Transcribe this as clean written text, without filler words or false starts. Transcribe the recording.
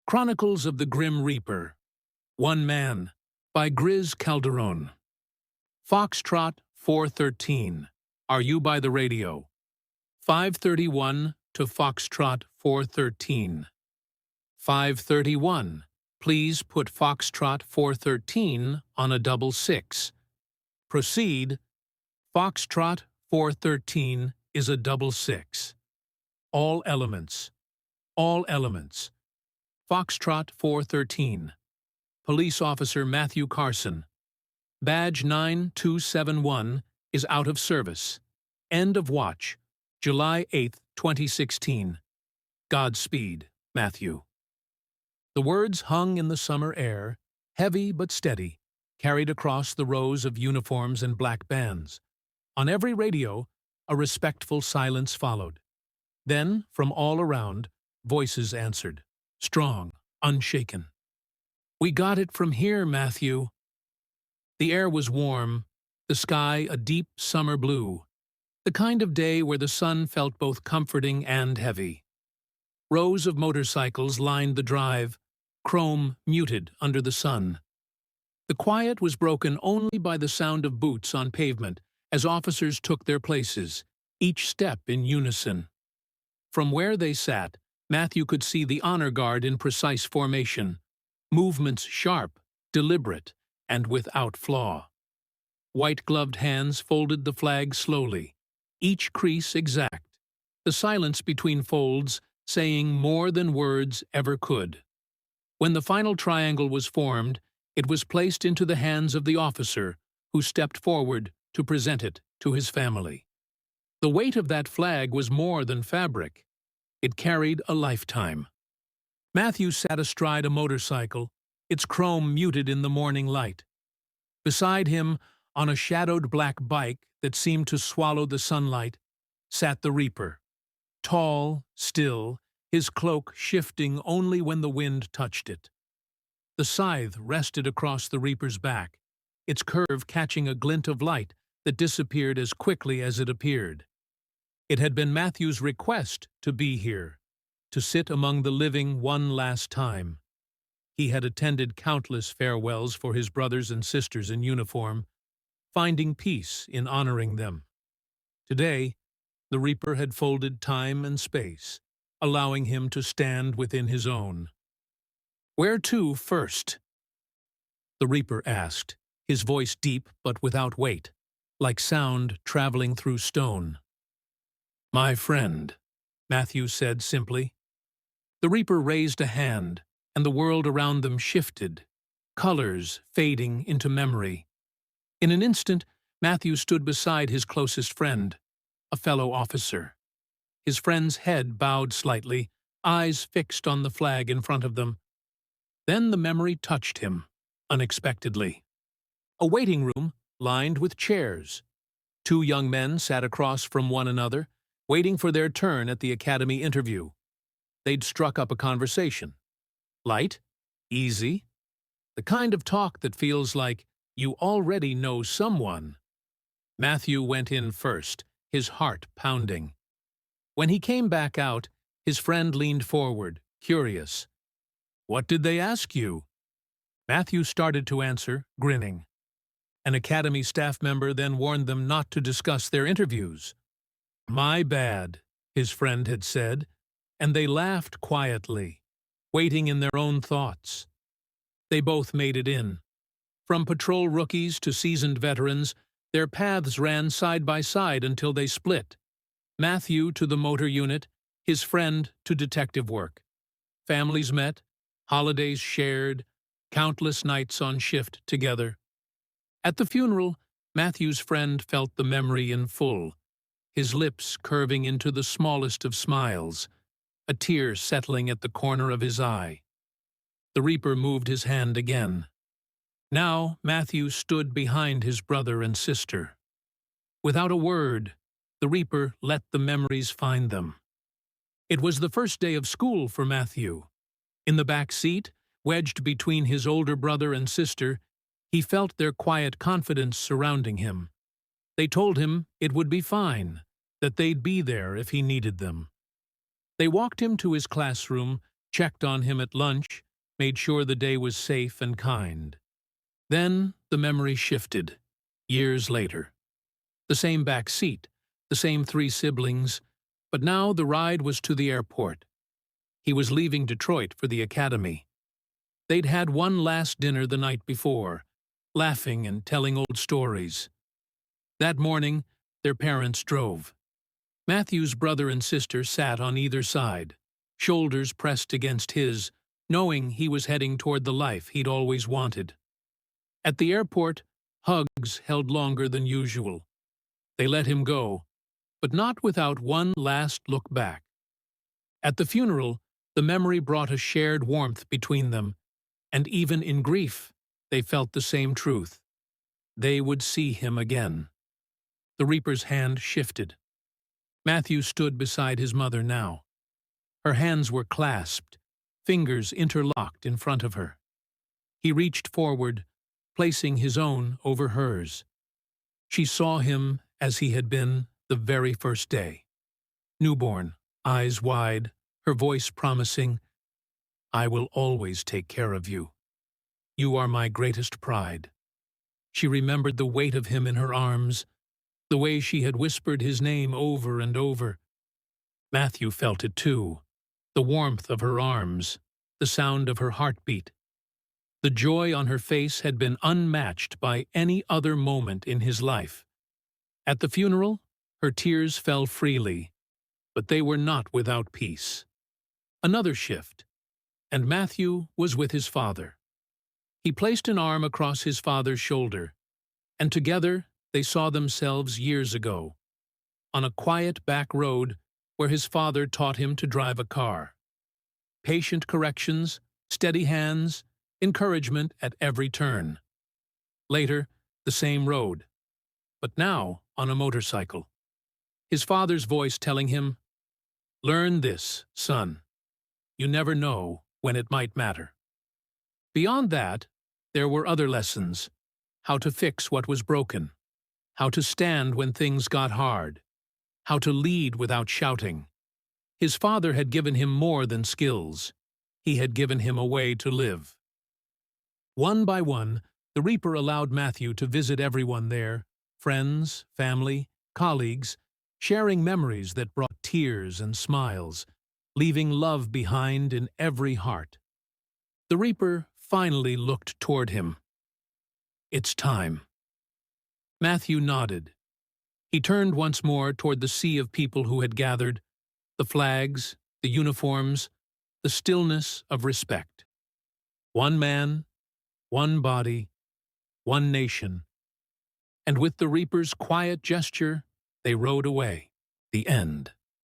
Chronicles of the Grim Reaper. One Man, by Griz Calderon. Foxtrot 413. Are you by the radio? 531 to Foxtrot 413. 531. Please put Foxtrot 413 on a double six. Proceed. Foxtrot 413 is a double six. All elements. All elements. Foxtrot 413. Police Officer Matthew Carson. Badge 9271 is out of service. End of watch. July 8, 2016. Godspeed, Matthew. The words hung in the summer air, heavy but steady, carried across the rows of uniforms and black bands. On every radio, a respectful silence followed. Then, from all around, voices answered, strong, unshaken. We got it from here, Matthew. The air was warm, the sky a deep summer blue, the kind of day where the sun felt both comforting and heavy. Rows of motorcycles lined the drive, chrome muted under the sun. The quiet was broken only by the sound of boots on pavement as officers took their places, each step in unison. From where they sat, Matthew could see the honor guard in precise formation, movements sharp, deliberate, and without flaw. White-gloved hands folded the flag slowly, each crease exact, the silence between folds saying more than words ever could. When the final triangle was formed, it was placed into the hands of the officer, who stepped forward to present it to his family. The weight of that flag was more than fabric. It carried a lifetime. Matthew sat astride a motorcycle, its chrome muted in the morning light. Beside him, on a shadowed black bike that seemed to swallow the sunlight, sat the Reaper. Tall, still, his cloak shifting only when the wind touched it. The scythe rested across the Reaper's back, its curve catching a glint of light that disappeared as quickly as it appeared. It had been Matthew's request to be here, to sit among the living one last time. He had attended countless farewells for his brothers and sisters in uniform, finding peace in honoring them. Today, the Reaper had folded time and space, allowing him to stand within his own. Where to first? The Reaper asked, his voice deep but without weight, like sound traveling through stone. My friend, Matthew said simply. The Reaper raised a hand, and the world around them shifted, colors fading into memory. In an instant, Matthew stood beside his closest friend, a fellow officer. His friend's head bowed slightly, eyes fixed on the flag in front of them. Then the memory touched him, unexpectedly. A waiting room lined with chairs. Two young men sat across from one another, waiting for their turn at the academy interview. They'd struck up a conversation. Light, easy, the kind of talk that feels like you already know someone. Matthew went in first, his heart pounding. When he came back out, his friend leaned forward, curious. What did they ask you? Matthew started to answer, grinning. An academy staff member then warned them not to discuss their interviews. My bad, his friend had said, and they laughed quietly, waiting in their own thoughts. They both made it in. From patrol rookies to seasoned veterans, their paths ran side by side until they split. Matthew to the motor unit, his friend to detective work. Families met, holidays shared, countless nights on shift together. At the funeral, Matthew's friend felt the memory in full, his lips curving into the smallest of smiles, a tear settling at the corner of his eye. The Reaper moved his hand again. Now Matthew stood behind his brother and sister. Without a word, the Reaper let the memories find them. It was the first day of school for Matthew. In the back seat, wedged between his older brother and sister, he felt their quiet confidence surrounding him. They told him it would be fine, that they'd be there if he needed them. They walked him to his classroom, checked on him at lunch, made sure the day was safe and kind. Then the memory shifted, years later. The same back seat, the same 3 siblings, but now the ride was to the airport. He was leaving Detroit for the academy. They'd had one last dinner the night before, laughing and telling old stories. That morning, their parents drove. Matthew's brother and sister sat on either side, shoulders pressed against his, knowing he was heading toward the life he'd always wanted. At the airport, hugs held longer than usual. They let him go, but not without one last look back. At the funeral, the memory brought a shared warmth between them, and even in grief, they felt the same truth. They would see him again. The Reaper's hand shifted. Matthew stood beside his mother now. Her hands were clasped, fingers interlocked in front of her. He reached forward, placing his own over hers. She saw him as he had been the very first day. Newborn, eyes wide, her voice promising, "I will always take care of you. You are my greatest pride." She remembered the weight of him in her arms, the way she had whispered his name over and over. Matthew felt it too, the warmth of her arms, the sound of her heartbeat. The joy on her face had been unmatched by any other moment in his life. At the funeral, her tears fell freely, but they were not without peace. Another shift, and Matthew was with his father. He placed an arm across his father's shoulder, and together they saw themselves years ago, on a quiet back road where his father taught him to drive a car. Patient corrections, steady hands, encouragement at every turn. Later, the same road, but now on a motorcycle. His father's voice telling him, "Learn this, son. You never know when it might matter." Beyond that, there were other lessons: how to fix what was broken, how to stand when things got hard, how to lead without shouting. His father had given him more than skills. He had given him a way to live. One by one, the Reaper allowed Matthew to visit everyone there, friends, family, colleagues, sharing memories that brought tears and smiles, leaving love behind in every heart. The Reaper finally looked toward him. "It's time." Matthew nodded. He turned once more toward the sea of people who had gathered, the flags, the uniforms, the stillness of respect. One man, one body, one nation. And with the Reaper's quiet gesture, they rode away. The end.